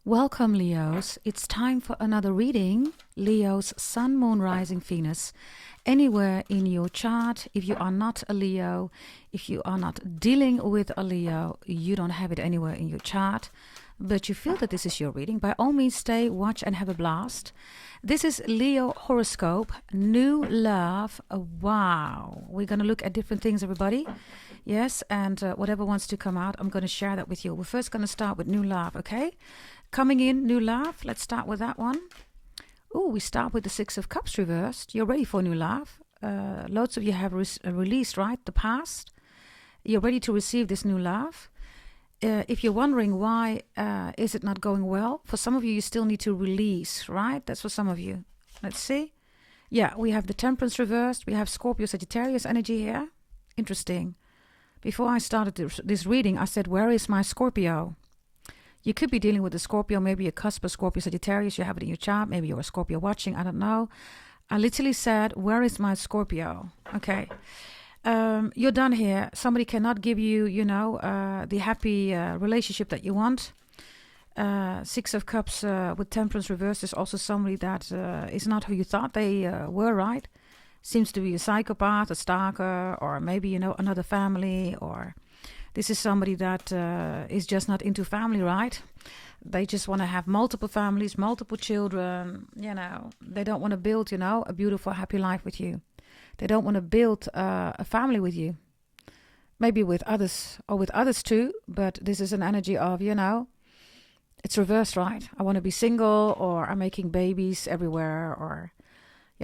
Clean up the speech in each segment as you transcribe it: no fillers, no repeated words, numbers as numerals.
Welcome, Leos. It's time for another reading. Leo's Sun, Moon, Rising, Venus. Anywhere in your chart, if you are not a Leo, if you are not dealing with a Leo, you don't have it anywhere in your chart, but you feel that this is your reading, by all means stay, watch and have a blast. This is Leo horoscope, new love. Wow. We're going to look at different things, everybody. Yes, and whatever wants to come out, I'm going to share that with you. We're first going to start with new love, okay? Coming in, new love. Let's start with that one. Oh, we start with the Six of Cups reversed. You're ready for new love. Loads of you have released, right? The past. You're ready to receive this new love. If you're wondering why is it not going well, for some of you, you still need to release, right? That's for some of you. Let's see. Yeah, we have the Temperance reversed. We have Scorpio Sagittarius energy here. Interesting. Before I started this reading, I said, where is my Scorpio? You could be dealing with a Scorpio, maybe a cusp of Scorpio Sagittarius. You have it in your chart. Maybe you're a Scorpio watching. I don't know. I literally said, where is my Scorpio? Okay. You're done here. Somebody cannot give you, the happy relationship that you want. Six of Cups with Temperance reversed is also somebody that is not who you thought they were, right? Seems to be a psychopath, a stalker, or maybe, another family, or this is somebody that is just not into family, right? They just want to have multiple families, multiple children, They don't want to build, a beautiful, happy life with you. They don't want to build a family with you. Maybe with others, or with others too, but this is an energy of, it's reversed, right? I want to be single, or I'm making babies everywhere, or,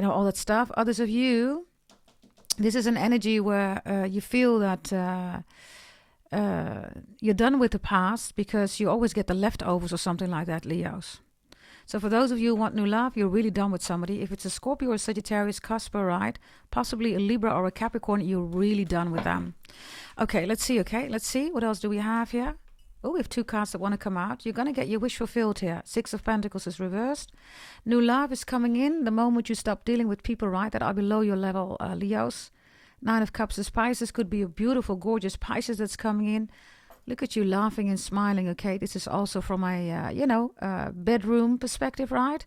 all that stuff. Others of you, this is an energy where you feel that you're done with the past because you always get the leftovers or something like that, Leos. So for those of you who want new love, you're really done with somebody. If it's a Scorpio or a Sagittarius, Casper, right? Possibly a Libra or a Capricorn, you're really done with them. Okay, let's see, Let's see. What else do we have here? Oh, we have two cards that want to come out. You're going to get your wish fulfilled here. Six of Pentacles is reversed. New love is coming in the moment you stop dealing with people, right, that are below your level, Leos. Nine of Cups is Pisces. Could be a beautiful, gorgeous Pisces that's coming in. Look at you laughing and smiling, okay? This is also from a, bedroom perspective, right?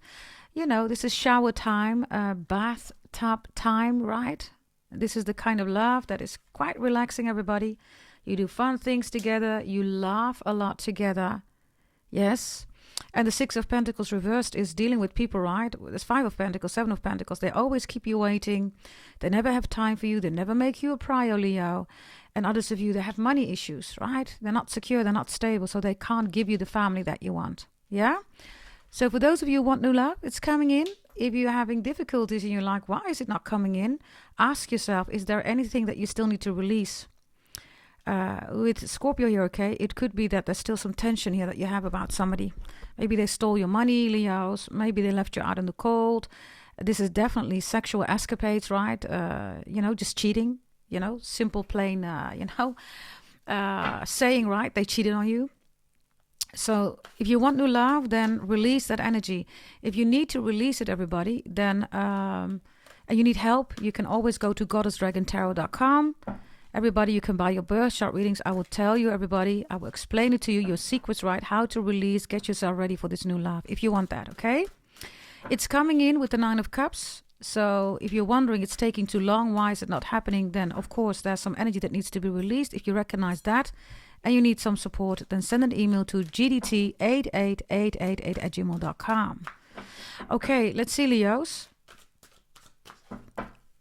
This is shower time, bathtub time, right? This is the kind of love that is quite relaxing, everybody. You do fun things together. You laugh a lot together. Yes. And the Six of Pentacles reversed is dealing with people, right? There's Five of Pentacles, Seven of Pentacles. They always keep you waiting. They never have time for you. They never make you a prior, Leo. And others of you, they have money issues, right? They're not secure. They're not stable. So they can't give you the family that you want. Yeah? So for those of you who want new love, it's coming in. If you're having difficulties and you're like, why is it not coming in? Ask yourself, is there anything that you still need to release? With Scorpio here, okay, it could be that there's still some tension here that you have about somebody. Maybe they stole your money, Leos. Maybe they left you out in the cold. This is definitely sexual escapades, right? Just cheating, simple, plain, saying, right, they cheated on you. So if you want new love, then release that energy. If you need to release it, everybody, then, and you need help, you can always go to goddessdragontarot.com. Everybody, you can buy your birth chart readings. I will tell you, everybody, I will explain it to you, your secrets, right? How to release, get yourself ready for this new love, if you want that, okay? It's coming in with the Nine of Cups. So if you're wondering it's taking too long, why is it not happening? Then, of course, there's some energy that needs to be released. If you recognize that and you need some support, then send an email to gdt88888@gmail.com. Okay, let's see, Leos.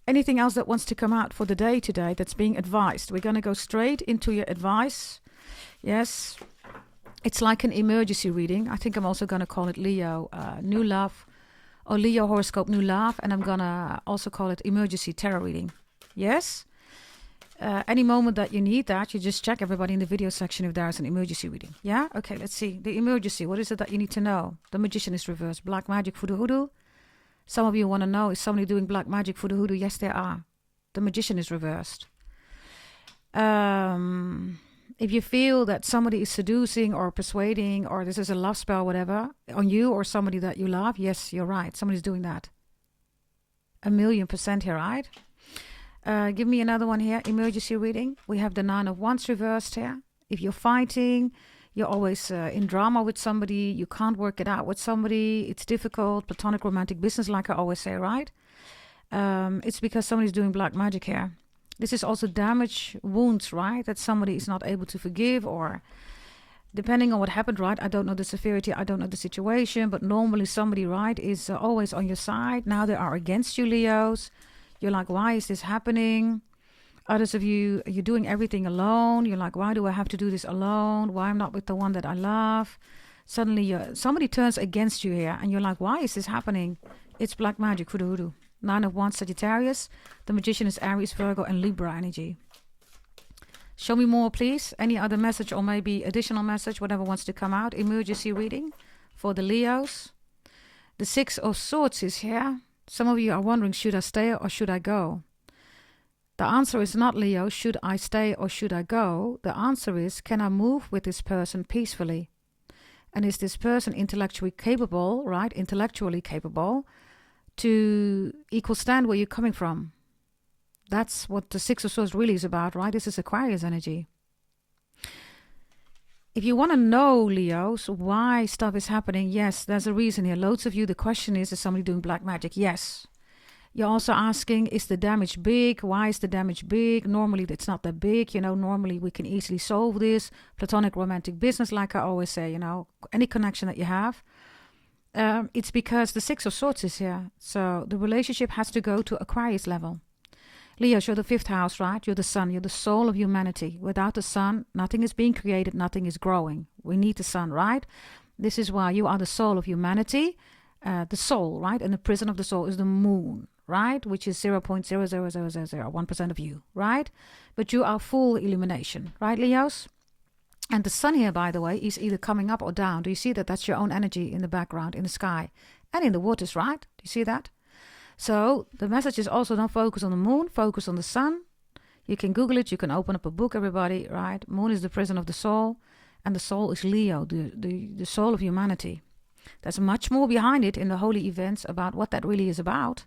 Anything else that wants to come out for the day today that's being advised? We're going to go straight into your advice. Yes. It's like an emergency reading. I think I'm also going to call it Leo New Love, or Leo Horoscope New Love. And I'm going to also call it Emergency Tarot Reading. Yes. Any moment that you need that, you just check, everybody, in the video section if there's an emergency reading. Yeah? Okay, let's see. The emergency. What is it that you need to know? The Magician is reversed. Black magic, voodoo, hoodoo. Some of you want to know, is somebody doing black magic for the hoodoo? Yes, there are. The Magician is reversed. If you feel that somebody is seducing or persuading, or this is a love spell, whatever, on you or somebody that you love, yes, you're right. Somebody's doing that. 1,000,000% here, right? Give me another one here. Emergency reading. We have the Nine of Wands reversed here. If you're fighting, You're always in drama with somebody. You can't work it out with somebody. It's difficult. Platonic romantic business, like I always say, right? It's because somebody's doing black magic here. This is also damage, wounds, right? That somebody is not able to forgive, or depending on what happened, right? I don't know the severity. I don't know the situation. But normally somebody, right, is always on your side. Now they are against you, Leos. You're like, why is this happening? Others of you, you're doing everything alone. You're like, why do I have to do this alone? Why I'm not with the one that I love? Suddenly somebody turns against you here, and you're like, why is this happening? It's black magic for the hoodoo. 9 of Wands, Sagittarius. The Magician is Aries, Virgo, and Libra energy. Show me more, please. Any other message, or maybe additional message, whatever wants to come out. Emergency reading for the Leos. The 6 of Swords is here. Some of you are wondering, should I stay or should I go? The answer is not, Leo, should I stay or should I go? The answer is, can I move with this person peacefully? And is this person intellectually capable, right? Intellectually capable to equal stand where you're coming from? That's what the 6 of Swords really is about, right? This is Aquarius energy. If you want to know, Leos, why stuff is happening, yes, there's a reason here. Loads of you, the question is somebody doing black magic? Yes. You're also asking, is the damage big? Why is the damage big? Normally, it's not that big. Normally we can easily solve this. Platonic romantic business, like I always say, any connection that you have. It's because the 6 of Swords is here. So the relationship has to go to Aquarius level. Leo, you're the 5th house, right? You're the sun. You're the soul of humanity. Without the sun, nothing is being created. Nothing is growing. We need the sun, right? This is why you are the soul of humanity. The soul, right? And the prison of the soul is the moon, right? Which is 0.00001% of you, right? But you are full illumination, right, Leos? And the sun here, by the way, is either coming up or down. Do you see that? That's your own energy in the background, in the sky, and in the waters, right? Do you see that? So the message is also, don't focus on the moon, focus on the sun. You can Google it. You can open up a book, everybody, right? Moon is the prison of the soul, and the soul is Leo, the soul of humanity. There's much more behind it in the holy events about what that really is about.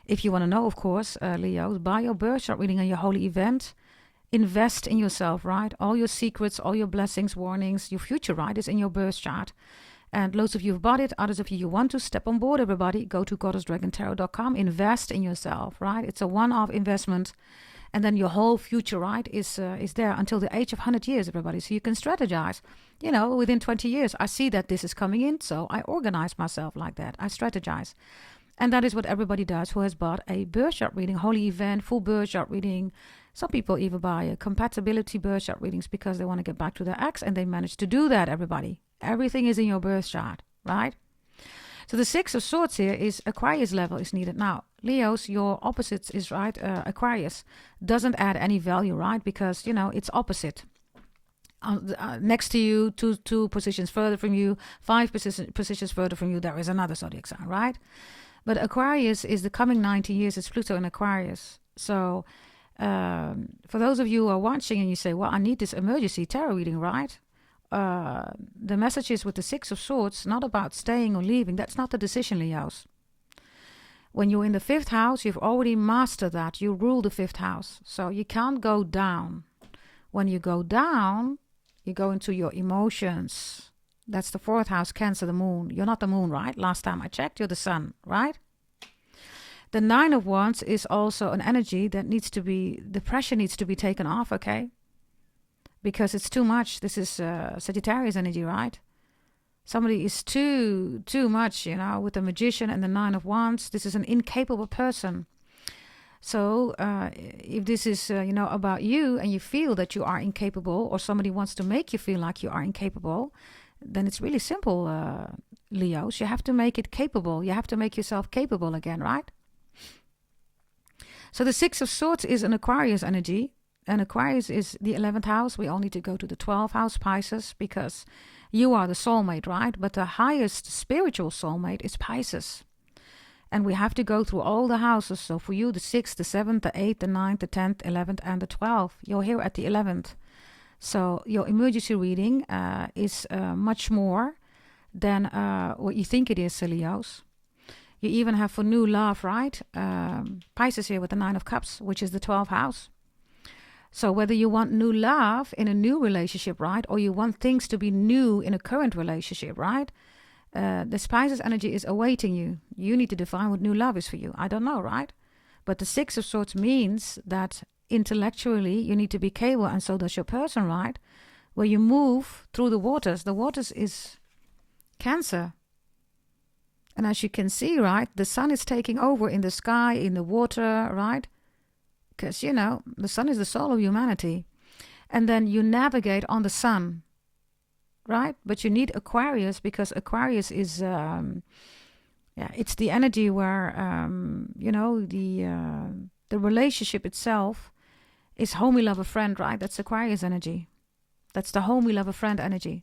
If you want to know, of course, Leo, buy your birth chart reading on your holy event. Invest in yourself, right? All your secrets, all your blessings, warnings, your future, right, is in your birth chart. And loads of you have bought it. Others of you want to step on board, everybody. Go to goddessdragontarot.com. Invest in yourself, right? It's a one-off investment. And then your whole future, right, is there until the age of 100 years, everybody. So you can strategize. Within 20 years, I see that this is coming in. So I organize myself like that. I strategize. And that is what everybody does who has bought a birth chart reading, holy event, full birth chart reading. Some people even buy a compatibility birth chart readings because they want to get back to their ex, and they manage to do that, everybody. Everything is in your birth chart, right? So the 6 of Swords here is Aquarius level is needed. Now, Leos, your opposites is, right, Aquarius doesn't add any value, right? Because, it's opposite. Next to you, two positions further from you, 5 positions further from you, there is another zodiac sign, right? But Aquarius is the coming 90 years. It's Pluto in Aquarius. So for those of you who are watching and you say, well, I need this emergency tarot reading, right? The message is with the 6 of Swords, not about staying or leaving. That's not the decision, Leos. When you're in the 5th house, you've already mastered that. You rule the 5th house. So you can't go down. When you go down, you go into your emotions. That's the 4th house, Cancer, the moon. You're not the moon, right? Last time I checked, you're the sun, right? The 9 of Wands is also an energy that the pressure needs to be taken off, okay? Because it's too much. This is Sagittarius energy, right? Somebody is too much, with the Magician and the 9 of Wands. This is an incapable person. So if this is, about you and you feel that you are incapable, or somebody wants to make you feel like you are incapable, then it's really simple, Leos. You have to make it capable. You have to make yourself capable again, right? So the 6 of Swords is an Aquarius energy. And Aquarius is the 11th house. We all need to go to the 12th house, Pisces, because you are the soulmate, right? But the highest spiritual soulmate is Pisces. And we have to go through all the houses. So for you, the 6th, the 7th, the 8th, the 9th, the 10th, 11th, and the 12th. You're here at the 11th. So your emergency reading is much more than what you think it is, Leos. You even have for new love, right? Pisces here with the 9 of Cups, which is the 12th house. So whether you want new love in a new relationship, right? Or you want things to be new in a current relationship, right? The Pisces energy is awaiting you. You need to define what new love is for you. I don't know, right? But the Six of Swords means that intellectually you need to be capable, and so does your person, right? Where you move through the waters. The waters is Cancer. And as you can see, right, the sun is taking over in the sky, in the water, right? Because, the sun is the soul of humanity. And then you navigate on the sun, right? But you need Aquarius, because Aquarius is, it's the energy where, the relationship itself is homey, love a friend, right? That's Aquarius energy. That's the homey, love a friend energy.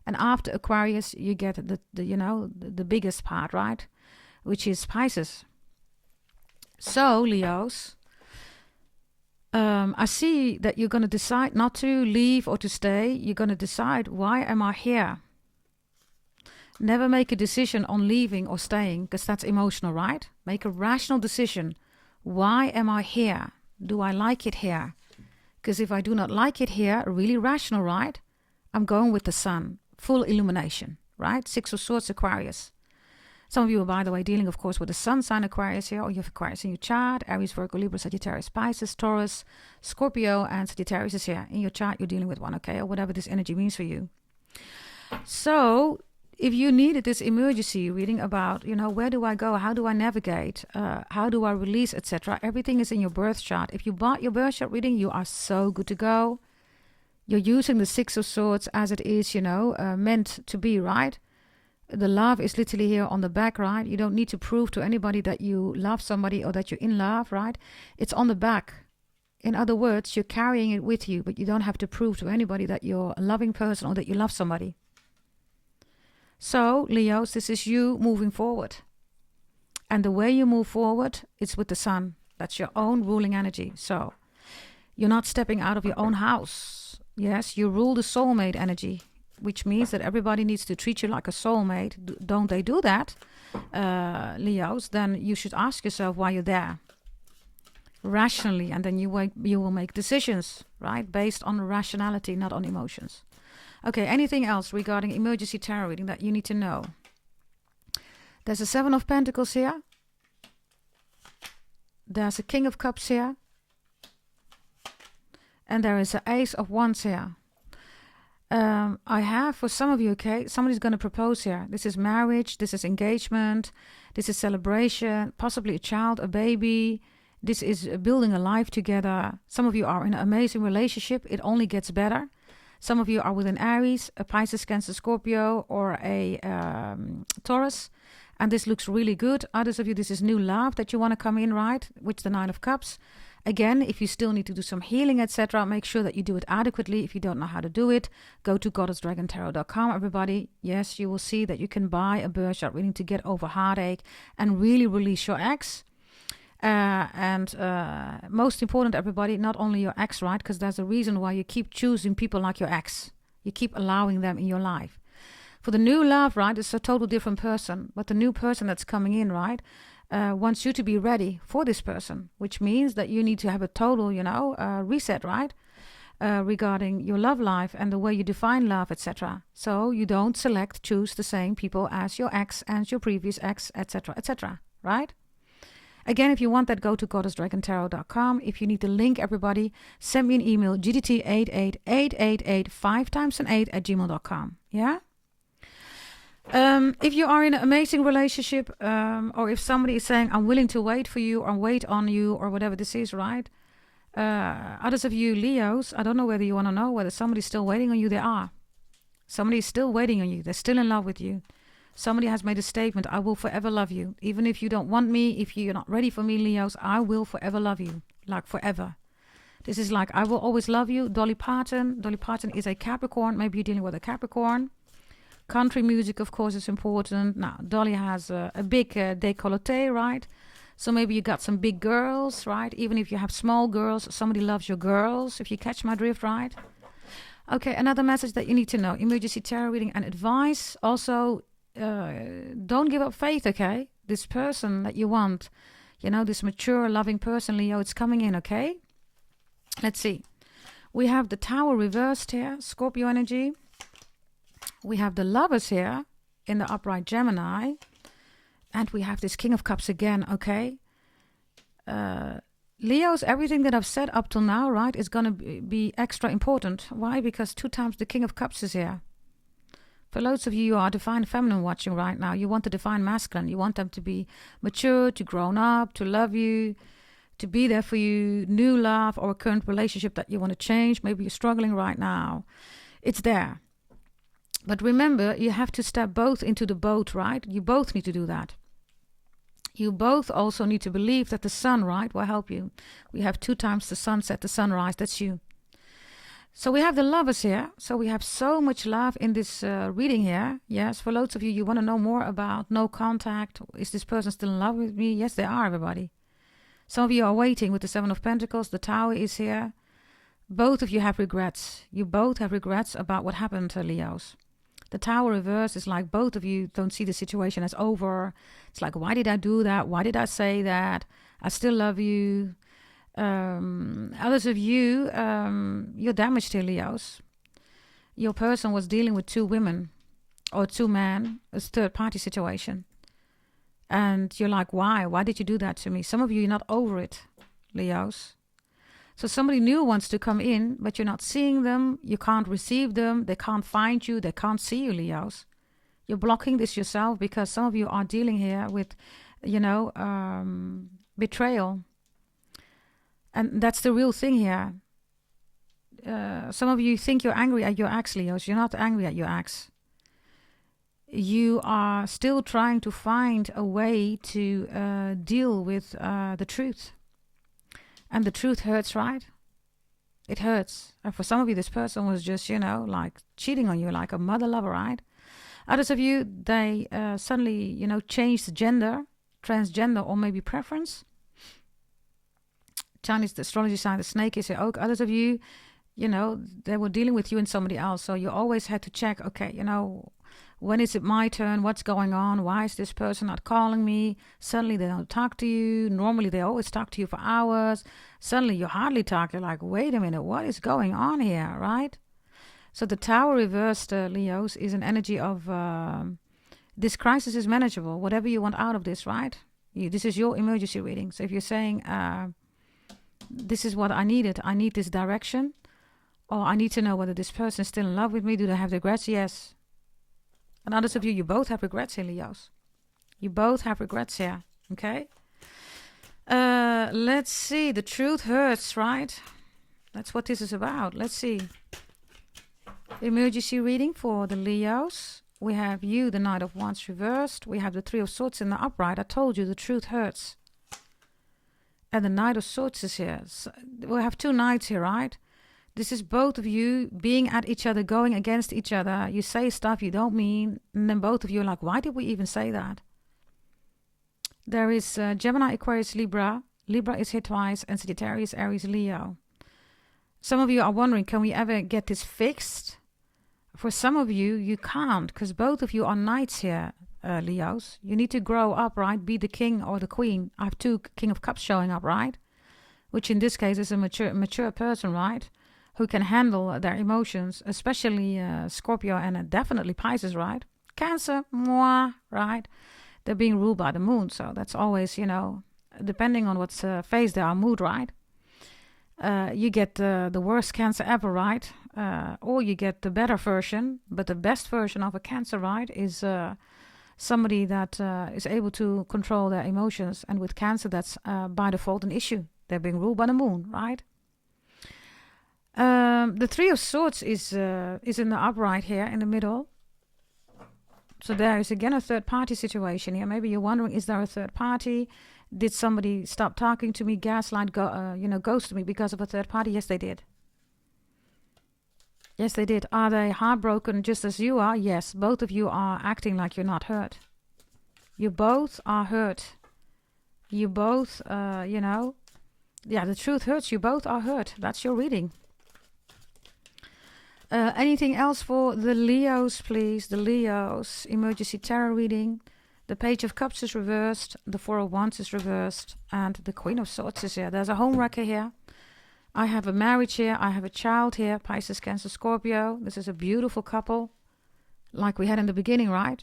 And after Aquarius, you get the biggest part, right? Which is Pisces. So, Leos, I see that you're going to decide not to leave or to stay. You're going to decide, why am I here? Never make a decision on leaving or staying, because that's emotional, right? Make a rational decision. Why am I here? Do I like it here? Because if I do not like it here, really rational, right? I'm going with the sun. Full illumination, right? Six of Swords, Aquarius. Some of you are, by the way, dealing, of course, with the sun sign Aquarius here, or you have Aquarius in your chart. Aries, Virgo, Libra, Sagittarius, Pisces, Taurus, Scorpio, and Sagittarius is here. In your chart, you're dealing with one, okay? Or whatever this energy means for you. So, if you needed this emergency reading about, where do I go? How do I navigate? How do I release, etc.? Everything is in your birth chart. If you bought your birth chart reading, you are so good to go. You're using the Six of Swords as it is, meant to be, right? The love is literally here on the back, right? You don't need to prove to anybody that you love somebody or that you're in love, right? It's on the back. In other words, you're carrying it with you, but you don't have to prove to anybody that you're a loving person or that you love somebody. So, Leos, this is you moving forward. And the way you move forward is with the sun. That's your own ruling energy. So, you're not stepping out of your own house. Yes, you rule the soulmate energy, which means that everybody needs to treat you like a soulmate. Don't they do that, Leos? Then you should ask yourself why you're there. Rationally, and then you will make decisions, right? Based on rationality, not on emotions. Okay, anything else regarding emergency tarot reading that you need to know? There's a Seven of Pentacles here. There's a King of Cups here. And there is an Ace of Wands here. I have, for some of you, okay, somebody's going to propose here. This is marriage, this is engagement, this is celebration, possibly a child, a baby. This is building a life together. Some of you are in an amazing relationship. It only gets better. Some of you are with an Aries, a Pisces, Cancer, Scorpio, or a Taurus. And this looks really good. Others of you, this is new love that you want to come in, right? Which the Nine of Cups. Again, if you still need to do some healing, etc., make sure that you do it adequately. If you don't know how to do it, go to goddessdragontarot.com, everybody. Yes, you will see that you can buy a birth chart reading to get over heartache and really release your ex. And most important, everybody, not only your ex, right? Because there's a reason why you keep choosing people like your ex. You keep allowing them in your life. For the new love, right, it's a total different person. But the new person that's coming in, right, wants you to be ready for this person, which means that you need to have a total, reset, right? Regarding your love life and the way you define love, etc. So you don't choose the same people as your ex and your previous ex, etc., right? Again, if you want that, go to goddessdragontarot.com. If you need the link, everybody, send me an email, gdt88888 yeah? If you are in an amazing relationship, or if somebody is saying, I'm willing to wait for you or wait on you or whatever this is, right? Others of you, Leos, I don't know whether you want to know whether somebody's still waiting on you. They are. Somebody is still waiting on you. They're still in love with you. Somebody has made a statement, I will forever love you. Even if you don't want me, if you're not ready for me, Leos, I will forever love you. Like forever. This is like, I will always love you. Dolly Parton. Dolly Parton is a Capricorn. Maybe you're dealing with a Capricorn. Country music, of course, is important. Now, Dolly has a big décolleté, right? So maybe you got some big girls, right? Even if you have small girls, somebody loves your girls, if you catch my drift, right? Okay, another message that you need to know. Emergency tarot reading and advice. Also, don't give up faith, okay? This person that you want, this mature, loving person, Leo, it's coming in, okay? Let's see. We have the Tower reversed here, Scorpio energy. We have the Lovers here in the upright Gemini. And we have this King of Cups again, okay? Leos, everything that I've said up till now, right, is going to be extra important. Why? Because 2 times the King of Cups is here. For loads of you, you are divine feminine watching right now. You want the divine masculine. You want them to be mature, to grown up, to love you, to be there for you, new love or a current relationship that you want to change. Maybe you're struggling right now. It's there. But remember, you have to step both into the boat, right? You both need to do that. You both also need to believe that the sun, right, will help you. We have 2 times the sunset, the sunrise. That's you. So we have the Lovers here. So we have so much love in this reading here. Yes, for loads of you, you want to know more about no contact. Is this person still in love with me? Yes, they are, everybody. Some of you are waiting with the 7 of Pentacles. The Tower is here. Both of you have regrets. You both have regrets about what happened to Leos. The Tower reverse is like both of you don't see the situation as over. It's like, why did I do that? Why did I say that? I still love you. Others of you, you're damaged here, Leos. Your person was dealing with 2 women or 2 men. It's a third-party situation. And you're like, why? Why did you do that to me? Some of you, you're not over it, Leos. So somebody new wants to come in, but you're not seeing them. You can't receive them. They can't find you. They can't see you, Leos. You're blocking this yourself because some of you are dealing here with, betrayal. And that's the real thing here. Some of you think you're angry at your ex, Leos. You're not angry at your ex. You are still trying to find a way to deal with the truth. And the truth hurts, right? It hurts. And for some of you, this person was just, like cheating on you, like a mother lover, right? Others of you, they suddenly, changed gender, transgender, or maybe preference. Chinese astrology sign, the snake is here. Others of you, they were dealing with you and somebody else. So you always had to check, okay, when is it my turn? What's going on? Why is this person not calling me? Suddenly they don't talk to you. Normally they always talk to you for hours. Suddenly you hardly talk. You're like, wait a minute, what is going on here, right? So the Tower reversed, Leos, is an energy of this crisis is manageable. Whatever you want out of this, right? This is your emergency reading. So if you're saying, this is what I needed. I need this direction. Or I need to know whether this person is still in love with me. Do they have regrets? Yes. And others of you, you both have regrets here, Leos. You both have regrets here, okay? Let's see. The truth hurts, right? That's what this is about. Let's see. Emergency reading for the Leos. We have you, the Knight of Wands reversed. We have the 3 of Swords in the upright. I told you the truth hurts. And the Knight of Swords is here. So we have 2 knights here, right? This is both of you being at each other, going against each other. You say stuff you don't mean. And then both of you are like, why did we even say that? There is Gemini, Aquarius, Libra. Libra is here twice. And Sagittarius, Aries, Leo. Some of you are wondering, can we ever get this fixed? For some of you, you can't. Because both of you are knights here, Leos. You need to grow up, right? Be the king or the queen. I have 2 King of Cups showing up, right? Which in this case is a mature person, right? Who can handle their emotions, especially Scorpio and definitely Pisces, right? Cancer, moi, right? They're being ruled by the moon, so that's always, depending on what phase they are, mood, right? You get the worst Cancer ever, right? Or you get the better version, but the best version of a Cancer, right, is somebody that is able to control their emotions. And with Cancer, that's by default an issue. They're being ruled by the moon, right? The 3 of Swords is in the upright here in the middle. So there is again a third party situation here. Maybe you're wondering, is there a third party? Did somebody stop talking to me, gaslight, ghost me because of a third party? Yes, they did. Yes, they did. Are they heartbroken just as you are? Yes, both of you are acting like you're not hurt. You both are hurt. You both, the truth hurts. You both are hurt. That's your reading. Anything else for the Leos, please? The Leos, emergency tarot reading. The Page of Cups is reversed. The 4 of Wands is reversed. And the Queen of Swords is here. There's a homewrecker here. I have a marriage here. I have a child here. Pisces, Cancer, Scorpio. This is a beautiful couple. Like we had in the beginning, right?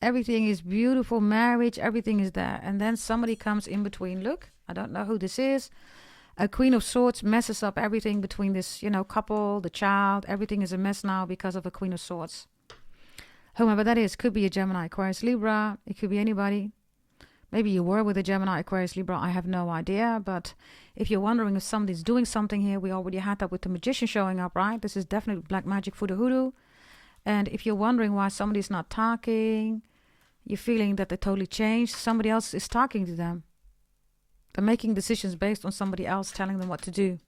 Everything is beautiful. Marriage, everything is there. And then somebody comes in between. Look, I don't know who this is. A Queen of Swords messes up everything between this, couple, the child. Everything is a mess now because of a Queen of Swords. Whomever that is. Could be a Gemini, Aquarius, Libra. It could be anybody. Maybe you were with a Gemini, Aquarius, Libra. I have no idea. But if you're wondering if somebody's doing something here, we already had that with the Magician showing up, right? This is definitely black magic for the hoodoo. And if you're wondering why somebody's not talking, you're feeling that they totally changed, somebody else is talking to them. They're making decisions based on somebody else telling them what to do.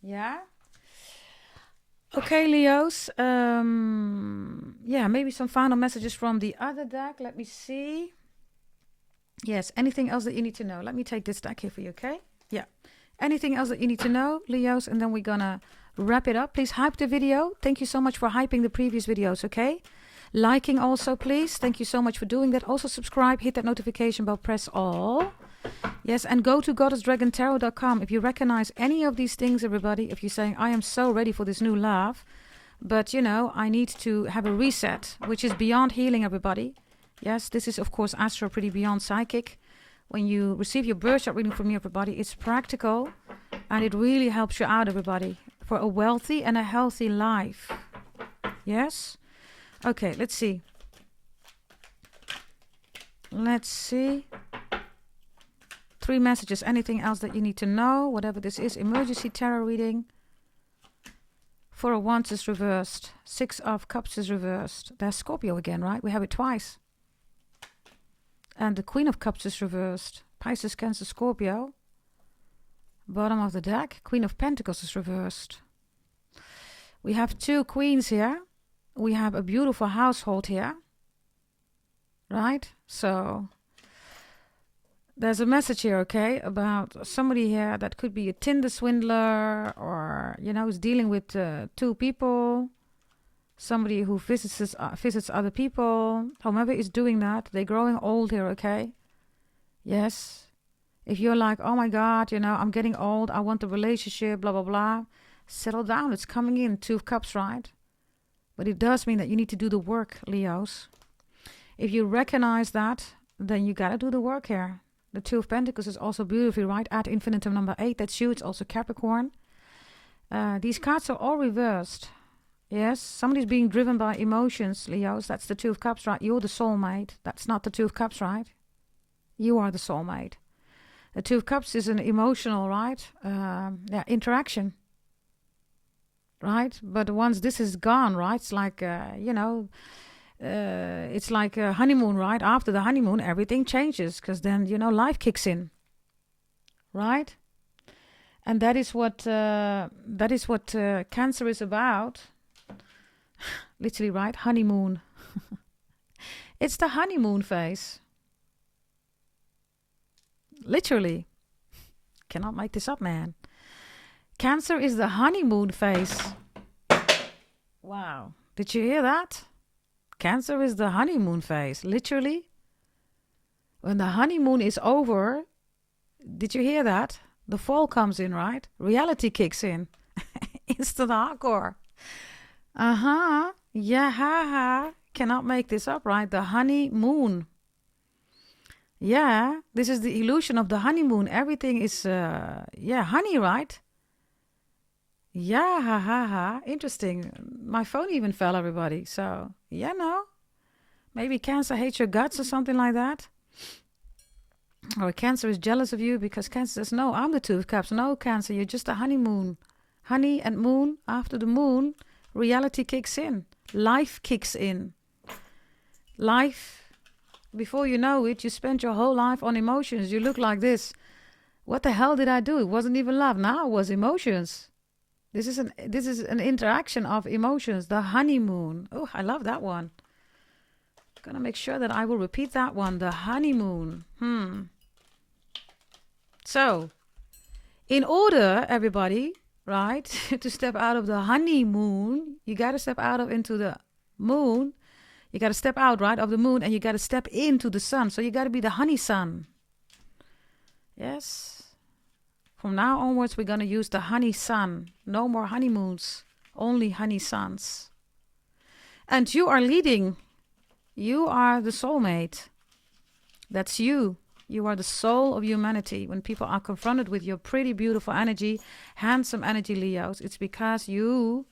Yeah? Okay, Leos. Maybe some final messages from the other deck. Let me see. Yes, anything else that you need to know? Let me take this deck here for you, okay? Yeah. Anything else that you need to know, Leos? And then we're going to wrap it up. Please hype the video. Thank you so much for hyping the previous videos, okay? Liking also, please. Thank you so much for doing that. Also subscribe, hit that notification bell, press all. Yes, and go to goddessdragontarot.com. If you recognize any of these things, everybody, if you're saying, I am so ready for this new love, but, I need to have a reset, which is beyond healing, everybody. Yes, this is, of course, Astro Pretty Beyond Psychic. When you receive your birth chart reading from me, everybody, it's practical, and it really helps you out, everybody, for a wealthy and a healthy life. Yes? Okay, let's see. Let's see. 3 messages. Anything else that you need to know? Whatever this is. Emergency tarot reading. 4 of Wands is reversed. 6 of Cups is reversed. There's Scorpio again, right? We have it twice. And the Queen of Cups is reversed. Pisces, Cancer, Scorpio. Bottom of the deck. Queen of Pentacles is reversed. We have 2 queens here. We have a beautiful household here. Right? So there's a message here, okay, about somebody here that could be a Tinder swindler or, is dealing with 2 people. Somebody who visits other people. Whomever is doing that, they're growing old here, okay? Yes. If you're like, oh my God, I'm getting old, I want a relationship, blah, blah, blah. Settle down. It's coming in. 2 of Cups, right? But it does mean that you need to do the work, Leos. If you recognize that, then you got to do the work here. The 2 of Pentacles is also beautifully, right? Ad infinitum number 8. That's you. It's also Capricorn. These cards are all reversed. Yes, somebody's being driven by emotions, Leos. That's the 2 of Cups, right? You're the soulmate. That's not the 2 of Cups, right? You are the soulmate. The 2 of Cups is an emotional, right? Interaction. Right? But once this is gone, right? It's like, it's like a honeymoon, right? After the honeymoon, everything changes because then, life kicks in. Right? And that is what Cancer is about. Literally, right? Honeymoon. It's the honeymoon phase. Literally. Cannot make this up, man. Cancer is the honeymoon phase. Wow. Did you hear that? Cancer is the honeymoon phase. Literally. When the honeymoon is over, did you hear that? The fall comes in, right? Reality kicks in. Instant hardcore. Yeah, ha. Cannot make this up, right? The honeymoon. Yeah, this is the illusion of the honeymoon. Everything is, honey, right? Yeah, ha. Interesting. My phone even fell, everybody. So, no. Maybe Cancer hates your guts or something like that. Or Cancer is jealous of you because Cancer says, no, I'm the 2 of Cups. No, Cancer, you're just a honeymoon. Honey and moon. After the moon, reality kicks in. Life kicks in. Life, before you know it, you spend your whole life on emotions. You look like this. What the hell did I do? It wasn't even love. Now it was emotions. This is an interaction of emotions. The honeymoon. Oh, I love that one. Gonna make sure that I will repeat that one. The honeymoon. So, in order, everybody, right, to step out of the honeymoon, you got to step out into the moon. You got to step out, right, of the moon, and you got to step into the sun. So you got to be the honey sun. Yes. From now onwards, we're going to use the honey sun. No more honeymoons, only honey suns. And you are leading. You are the soulmate. That's you. You are the soul of humanity. When people are confronted with your pretty, beautiful energy, handsome energy, Leos, it's because you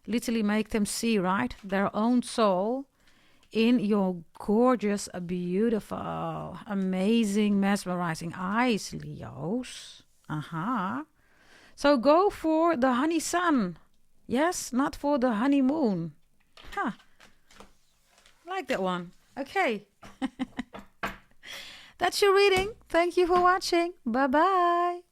literally make them see, right, their own soul in your gorgeous, beautiful, amazing, mesmerizing eyes, Leos. So go for the honey sun. Yes, not for the honeymoon. Like that one. Okay. That's your reading. Thank you for watching. Bye-bye.